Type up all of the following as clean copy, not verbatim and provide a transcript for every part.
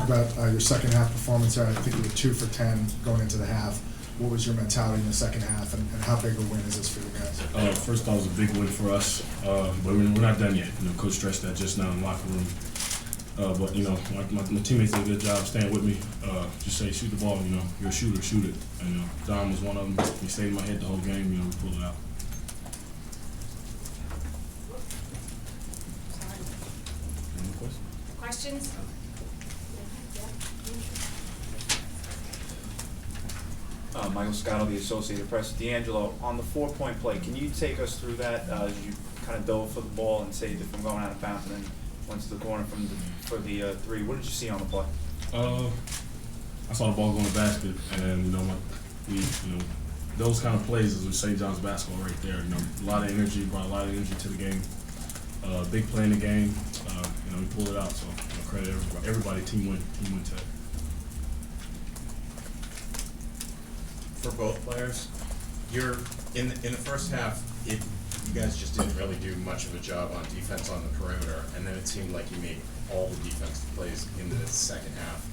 about your second half performance there. I think you were 2 for 10 going into the half. What was your mentality in the second half, and how big a win is this for you guys? First off, it was a big win for us, but we're not done yet. Coach stressed that just now in the locker room. But my teammates did a good job staying with me. Just say shoot the ball. You're a shooter, shoot it. And Dom was one of them. He stayed in my head the whole game. We pulled it out. Any Questions? Michael Scotto, the Associated Press. D'Angelo, on the 4-point play, can you take us through that as you kind of dove for the ball and saved it from going out of bounds and then went to the corner for the three? What did you see on the play? I saw the ball go in the basket, and those kind of plays is St. John's basketball right there. A lot of energy, brought a lot of energy to the game. Big play in the game. We pulled it out. So credit everybody. Team win today. For both players, you're in the first half, you guys just didn't really do much of a job on defense on the perimeter, and then it seemed like you made all the defensive plays into the second half.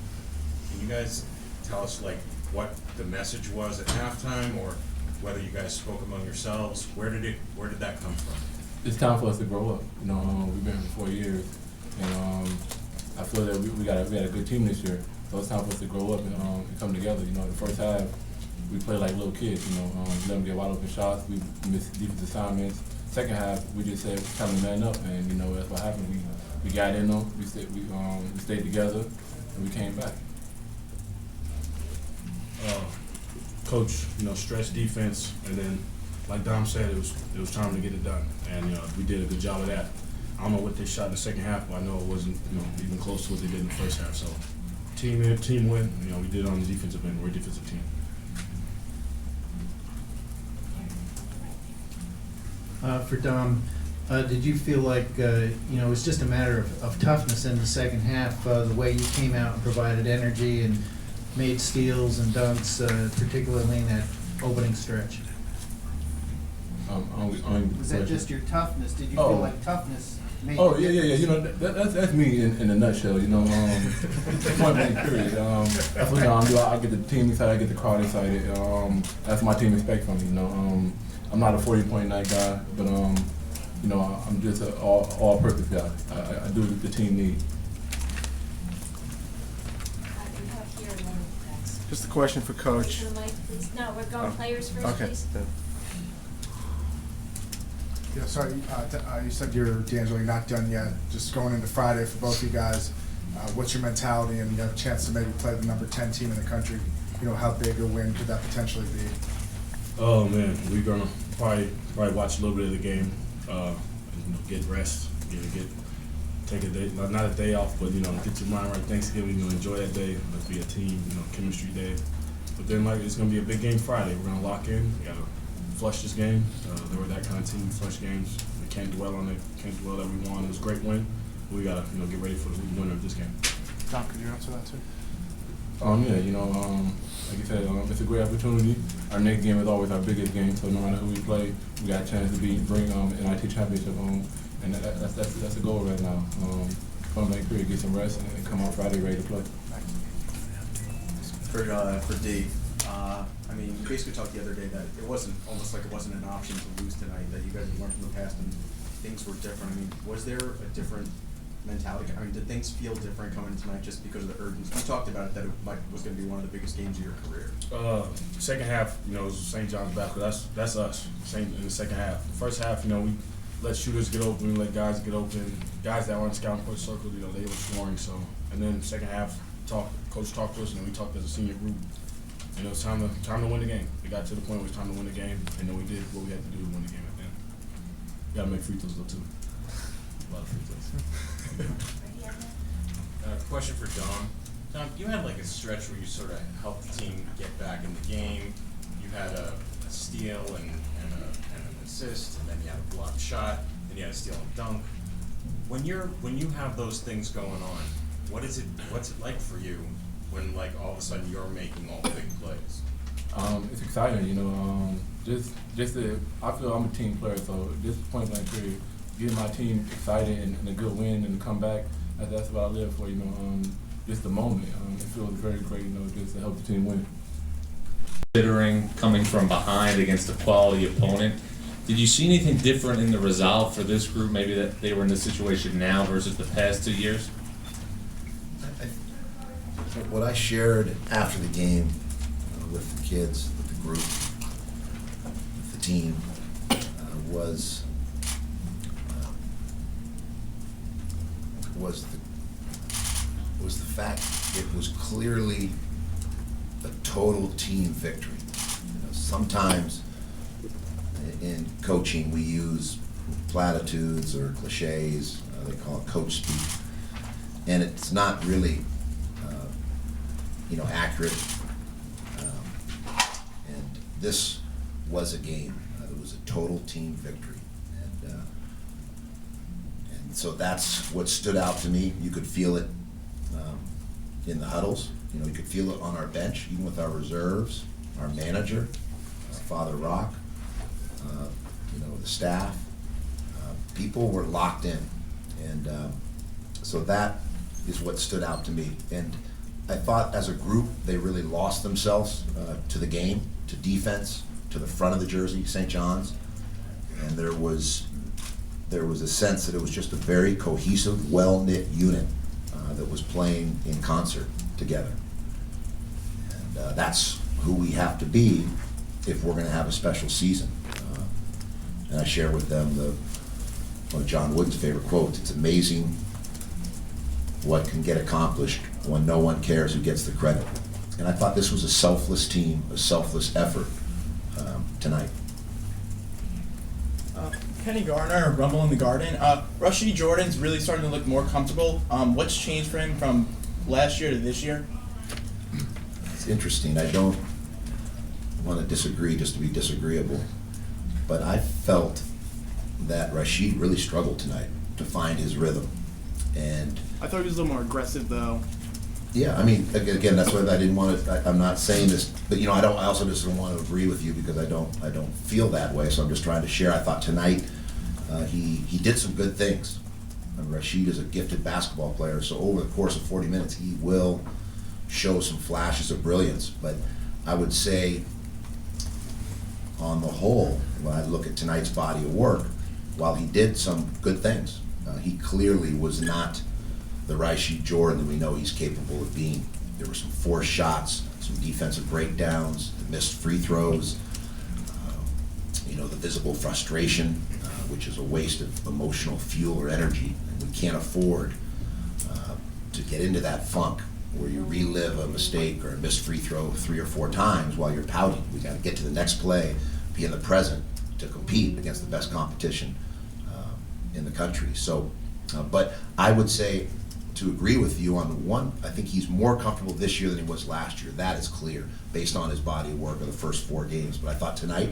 Can you guys tell us what the message was at halftime, or whether you guys spoke among yourselves? Where did that come from? It's time for us to grow up. We've been here for 4 years, and I feel that we had a good team this year. So it's time for us to grow up and come together. The first half, we play like little kids, let them get wide open shots. We missed defensive assignments. Second half, we just said it's time to man up, and that's what happened. We got in them. We stayed together, and we came back. Coach, stretch defense, and then like Dom said, it was time to get it done, and we did a good job of that. I don't know what they shot in the second half, but I know it wasn't even close to what they did in the first half. So team win. We did it on the defensive end. We're a defensive team. For Dom, did you feel like it was just a matter of toughness in the second half, the way you came out and provided energy and made steals and dunks, particularly in that opening stretch? Was that just your toughness? Did you feel like toughness made Oh, yeah. That's me in a nutshell, Point blank period. That's what I do. I get the team excited, I get the crowd excited. That's my team expect from me, I'm not a 40-point night guy, but I'm just an all-purpose guy. I do what the team needs. Just a question for Coach. No, we're going players first, Okay. please. Yeah, sorry, you said D'Angelo, you're not done yet. Just going into Friday for both you guys, what's your mentality, and you have a chance to maybe play the number 10 team in the country? How big a win could that potentially be? Oh man, we're gonna probably watch a little bit of the game, get rest, take a day, not a day off, but get your mind right. Thanksgiving, enjoy that day. Let's be a team, chemistry day. But then it's gonna be a big game Friday. We're gonna lock in. We gotta flush this game. We're that kind of team. We flush games. We can't dwell on it. Can't dwell that we won. It was a great win. We gotta get ready for the winner of this game. Tom, could you answer that too? Like you said, it's a great opportunity. Our next game is always our biggest game, so no matter who we play, we got a chance to bring NIT championship home, and that's the goal right now. Come back here, get some rest, and come on Friday ready to play. For Dave, you basically talked the other day that it wasn't an option to lose tonight, that you guys had learned from the past and things were different. Was there a different mentality? Did things feel different coming in tonight just because of the urgency? You talked about it, that it was going to be one of the biggest games of your career. Second half, it was St. John's basketball. That's us. Same in the second half. First half, we let shooters get open, we let guys get open. Guys that were on the scouting coach circle, they were scoring. So, and then second half, coach talked to us, and we talked as a senior group. And it was time to win the game. We got to the point where it was time to win the game, and then we did what we had to do to win the game at the end. We got to make free throws though too. A lot of free throws. Question for Dom. Dom, you had a stretch where you sort of helped the team get back in the game. You had a steal and an assist, and then you had a blocked shot, then you had a steal and dunk. When you have those things going on, what's it like for you when all of a sudden you're making all the big plays? It's exciting, I feel I'm a team player, so this point blank period, getting my team excited and a good win and a comeback, that's what I live for, just the moment. It feels very great, just to help the team win. Considering coming from behind against a quality opponent, did you see anything different in the resolve for this group, maybe that they were in this situation now versus the past 2 years? What I shared after the game with the kids, with the group, with the team, was the fact it was clearly a total team victory. Sometimes in coaching we use platitudes or cliches, they call it coach speak, and it's not really accurate. And this was a game. It was a total team victory, and so that's what stood out to me. You could feel it in the huddles. You could feel it on our bench, even with our reserves, our manager, Father Rock, the staff. People were locked in, and so that is what stood out to me. And I thought as a group, they really lost themselves to the game, to defense, to the front of the jersey, St. John's, and there was a sense that it was just a very cohesive, well-knit unit that was playing in concert together. And that's who we have to be if we're going to have a special season. And I share with them one of John Wooden's favorite quotes: "It's amazing what can get accomplished when no one cares who gets the credit." And I thought this was a selfless team, a selfless effort tonight. Kenny Garner, Rumble in the Garden. Rashid Jordan's really starting to look more comfortable. What's changed for him from last year to this year? It's interesting. I don't want to disagree just to be disagreeable, but I felt that Rashid really struggled tonight to find his rhythm. And I thought he was a little more aggressive, though. yeah, I mean, again, that's why I didn't want to. I'm not saying this, but I also just don't want to agree with you because I don't feel that way. So I'm just trying to share. I thought tonight he did some good things. And Rashid is a gifted basketball player, so over the course of 40 minutes, he will show some flashes of brilliance. But I would say, on the whole, when I look at tonight's body of work, while he did some good things, he clearly was not the Rashid Jordan that we know he's capable of being. There were some forced shots, some defensive breakdowns, missed free throws, the visible frustration, which is a waste of emotional fuel or energy. And we can't afford to get into that funk where you relive a mistake or a missed free throw 3 or 4 times while you're pouting. We got to get to the next play, be in the present to compete against the best competition in the country. So, but I would say, to agree with you on the one, I think he's more comfortable this year than he was last year. That is clear based on his body of work of the first 4 games. But I thought tonight,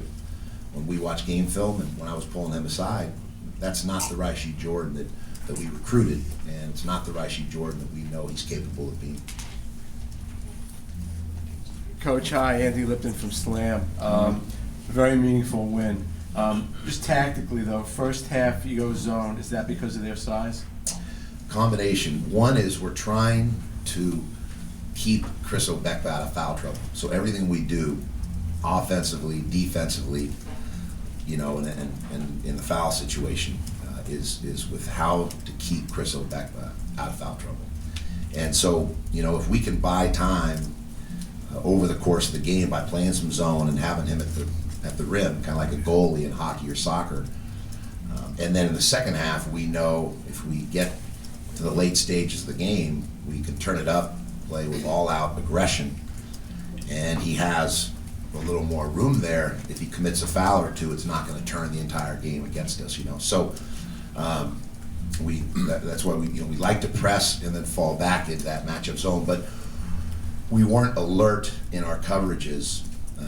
when we watched game film and when I was pulling him aside, that's not the Rashid Jordan that we recruited, and it's not the Rashid Jordan that we know he's capable of being. Coach, hi, Andy Lipton from Slam. Very meaningful win. Just tactically, though, first half you go zone. Is that because of their size? Combination. One is we're trying to keep Chris Obekba out of foul trouble. So everything we do, offensively, defensively, and in the foul situation, is with how to keep Chris Obekba out of foul trouble. And so, if we can buy time over the course of the game by playing some zone and having him at the rim, kind of like a goalie in hockey or soccer, and then in the second half, we know if we get to the late stages of the game, we can turn it up, play with all-out aggression, and he has a little more room there. If he commits a foul or two, it's not going to turn the entire game against us, So that's why we like to press and then fall back into that matchup zone. But we weren't alert in our coverages.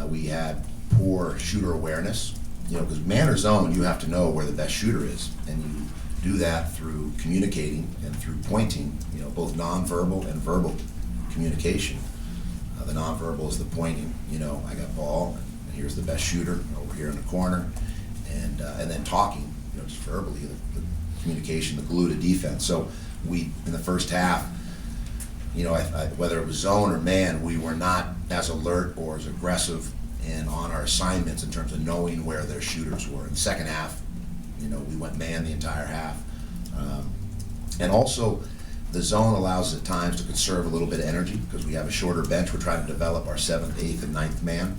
We had poor shooter awareness, because man or zone, you have to know where the best shooter is, and you do that through communicating and through pointing, both nonverbal and verbal communication. The nonverbal is the pointing, I got ball, and here's the best shooter over here in the corner, and then talking, just verbally, the communication, the glue to defense. So we, in the first half, you know, whether it was zone or man, we were not as alert or as aggressive and on our assignments in terms of knowing where their shooters were. In the second half, you know, we went man the entire half. And also, the zone allows us at times to conserve a little bit of energy because we have a shorter bench. We're trying to develop our 7th, 8th, and 9th man.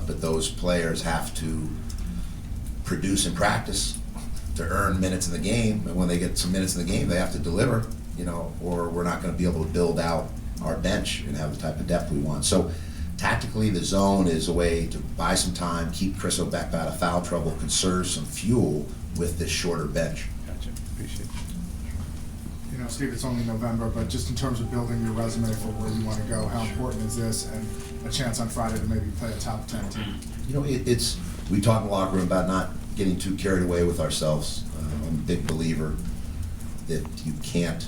But those players have to produce in practice to earn minutes in the game. And when they get some minutes in the game, they have to deliver, you know, or we're not going to be able to build out our bench and have the type of depth we want. So tactically, the zone is a way to buy some time, keep Chris O'Beck out of foul trouble, conserve some fuel with this shorter bench. Gotcha, appreciate it. You know, Steve, it's only November, but just in terms of building your resume for where you want to go, how important is this and a chance on Friday to maybe play a top 10 team? You know, it's, we talk in the locker room about not getting too carried away with ourselves. I'm a big believer that you can't,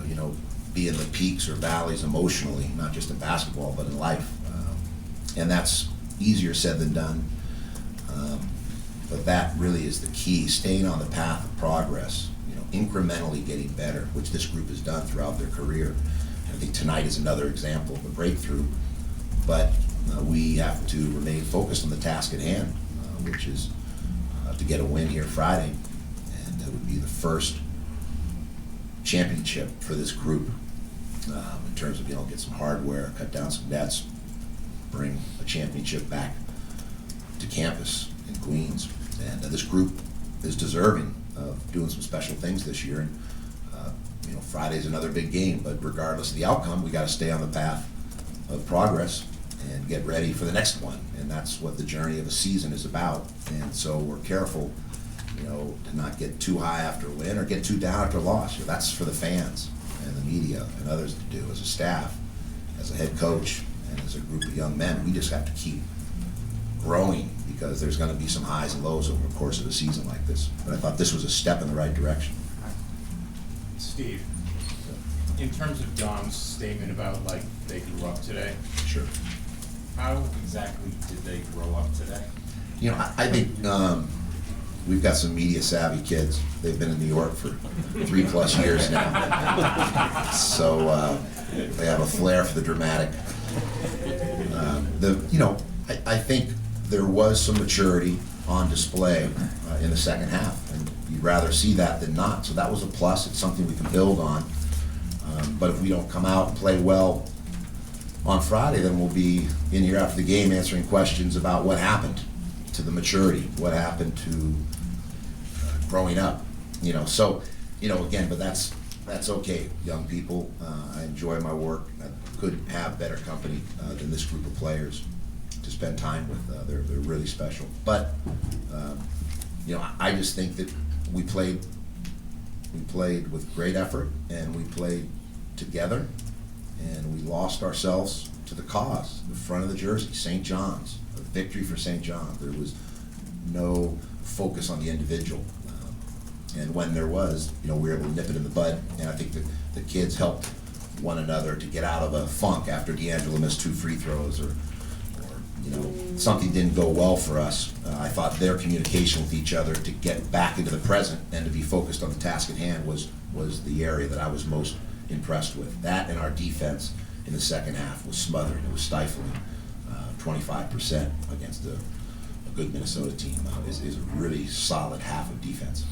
you know, be in the peaks or valleys emotionally, not just in basketball, but in life. And that's easier said than done. But that really is the key, staying on the path of progress, you know, incrementally getting better, which this group has done throughout their career. And I think tonight is another example of a breakthrough. But we have to remain focused on the task at hand, which is to get a win here Friday. And that would be the first championship for this group in terms of, you know, get some hardware, cut down some nets, bring a championship back to campus in Queens. And this group is deserving of doing some special things this year. And you know, Friday's another big game, but regardless of the outcome, we got to stay on the path of progress and get ready for the next one. And that's what the journey of a season is about. And so we're careful, you know, to not get too high after a win or get too down after a loss. That's for the fans and the media and others to do. As a staff, as a head coach, and as a group of young men, we just have to keep growing because there's going to be some highs and lows over the course of a season like this. But I thought this was a step in the right direction. Steve, in terms of Dom's statement about like they grew up today, Sure. how exactly did they grow up today? You know, I think we've got some media savvy kids. They've been in New York for 3+ years now. So they have a flair for the dramatic. You know, I think there was some maturity on display in the second half, and you'd rather see that than not. So that was a plus. It's something we can build on. But if we don't come out and play well on Friday, then we'll be in here after the game answering questions about what happened to the maturity, what happened to growing up. You know, so, you know, again, but that's okay, young people. I enjoy my work. I couldn't have better company than this group of players to spend time with. They're really special. But you know, I just think that we played with great effort, and we played together, and we lost ourselves to the cause, the front of the jersey, St. John's, a victory for St. John's. There was no focus on the individual. And when there was, you know, we were able to nip it in the bud, and I think that the kids helped one another to get out of a funk after D'Angelo missed 2 free throws, or you know, something didn't go well for us. I thought their communication with each other to get back into the present and to be focused on the task at hand was the area that I was most impressed with. That and our defense in the second half was smothering. It was stifling. 25% against a good Minnesota team is a really solid half of defense.